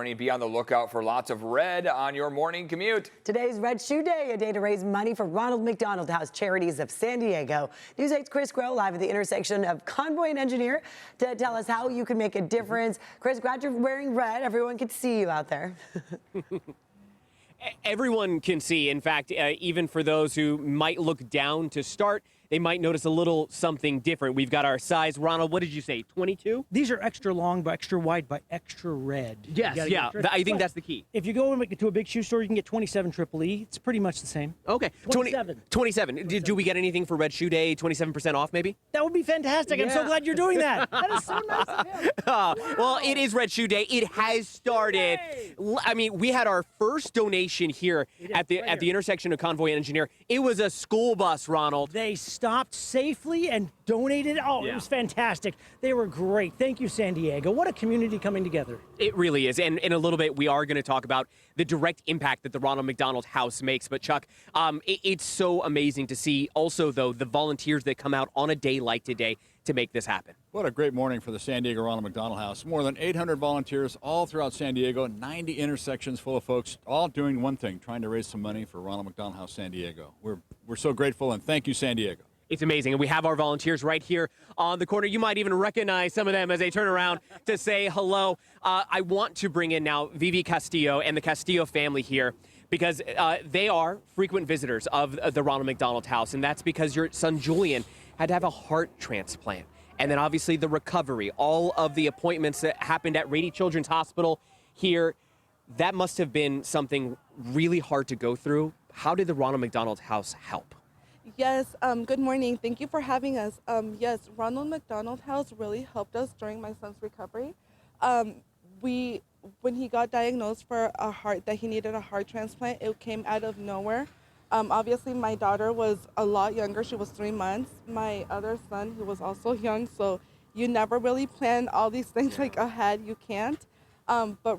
Be on the lookout for lots of red on your morning commute. Today's Red Shoe Day, a day to raise money for Ronald McDonald House Charities of San Diego. News 8's Chris Grow live at the intersection of Convoy and Engineer to tell us how you can make a difference. Chris, glad you're wearing red. Everyone can see you out there. Everyone can see. In fact, even for those who might look down to start, they might notice a little something different. We've got our size. Ronald, what did you say, 22? These are extra long, but extra wide, but extra red. Yes, yeah, I think that's the key. If you go to a big shoe store, you can get 27 Triple E. It's pretty much the same. Okay. 27. 27. Do we get anything for Red Shoe Day? 27% off, maybe? That would be fantastic. Yeah. I'm so glad you're doing that. That is so nice of him. Wow. Well, it is Red Shoe Day. It has started. Yay! I mean, we had our first donation here at the intersection of Convoy and Engineer. It was a school bus, Ronald. They stopped safely and donated. Oh, Yeah. It was fantastic. They were great. Thank you, San Diego. What a community coming together. It really is. And in a little bit, we are going to talk about the direct impact that the Ronald McDonald House makes. But, Chuck, it's so amazing to see also, though, the volunteers that come out on a day like today to make this happen. What a great morning for the San Diego Ronald McDonald House. More than 800 volunteers all throughout San Diego, 90 intersections full of folks, all doing one thing, trying to raise some money for Ronald McDonald House San Diego. We're so grateful, and thank you, San Diego. It's amazing. And we have our volunteers right here on the corner. You might even recognize some of them as they turn around to say hello. I want to bring in now Vivi Castillo and the Castillo family here because they are frequent visitors of the Ronald McDonald House. And that's because your son Julian had to have a heart transplant. And then obviously the recovery, all of the appointments that happened at Rady Children's Hospital here, that must have been something really hard to go through. How did the Ronald McDonald House help? Yes, good morning. Thank you for having us. Yes, Ronald McDonald House really helped us during my son's recovery. When he got diagnosed for that he needed a heart transplant, it came out of nowhere. Obviously, my daughter was a lot younger. She was 3 months. My other son, he was also young, so you never really plan all these things like ahead. You can't. But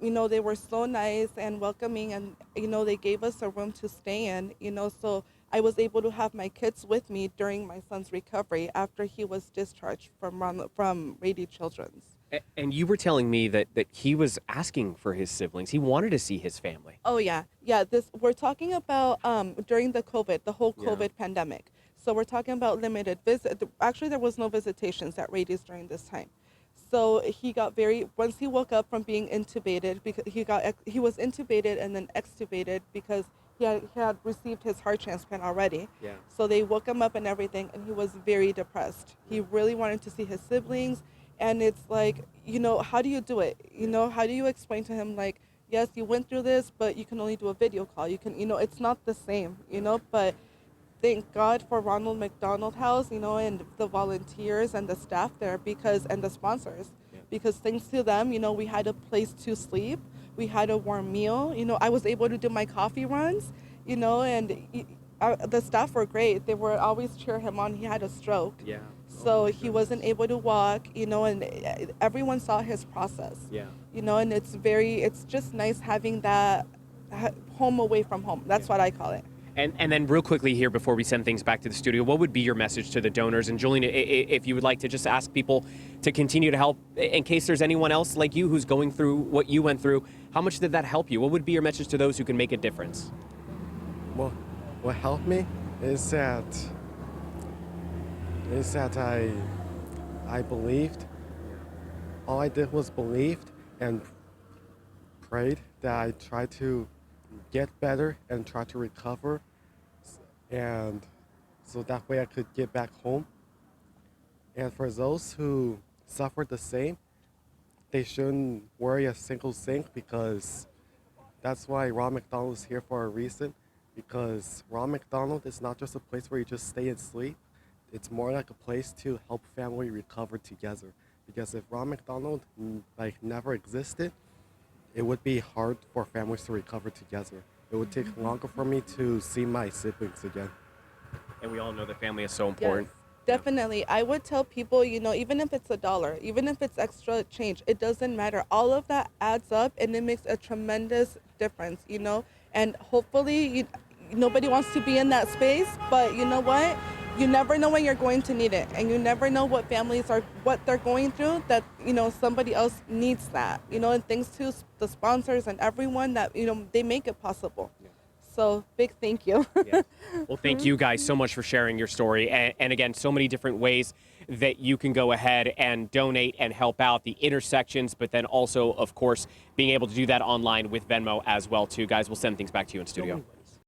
they were so nice and welcoming, and they gave us a room to stay in. So I was able to have my kids with me during my son's recovery after he was discharged from Rady Children's. And you were telling me that he was asking for his siblings. He wanted to see his family. Oh, yeah. Yeah, we're talking about during the whole COVID pandemic. So we're talking about limited visit. Actually, there was no visitations at Rady's during this time. So he got once he woke up from being intubated, because he was intubated and then extubated because he had received his heart transplant already. Yeah. So they woke him up and everything, and he was very depressed. He really wanted to see his siblings, and it's like, how do you do it? How do you explain to him, like, yes, you went through this, but you can only do a video call. You can, it's not the same, but thank God for Ronald McDonald House, and the volunteers and the staff there and the sponsors, because thanks to them, we had a place to sleep. We had a warm meal. I was able to do my coffee runs, and the staff were great. They were always cheer him on. He had a stroke. Yeah. So he wasn't able to walk, and everyone saw his process. Yeah. And it's just nice having that home away from home. That's what I call it. And then real quickly here before we send things back to the studio, what would be your message to the donors? And Julian, if you would like to just ask people to continue to help in case there's anyone else like you who's going through what you went through, how much did that help you? What would be your message to those who can make a difference? Well, what helped me is that I believed. All I did was believed and prayed that I tried to get better and try to recover, and so that way I could get back home. And for those who suffered the same, they shouldn't worry a single thing, because that's why Ronald McDonald is here for a reason, because Ronald McDonald is not just a place where you just stay and sleep. It's more like a place to help family recover together, because if Ronald McDonald never existed, it would be hard for families to recover together. It would take longer for me to see my siblings again. And we all know that family is so important. Yes, definitely. I would tell people, even if it's $1, even if it's extra change, it doesn't matter. All of that adds up, and it makes a tremendous difference, And hopefully, nobody wants to be in that space, but you know what? you never know when you're going to need it, and you never know what what they're going through, that, you know, somebody else needs that, you know, and thanks to the sponsors and everyone that, you know, they make it possible. So big thank you. Yeah. Well, thank you guys so much for sharing your story. And again, so many different ways that you can go ahead and donate and help out the intersections, but then also, of course, being able to do that online with Venmo as well, too. Guys, we'll send things back to you in studio.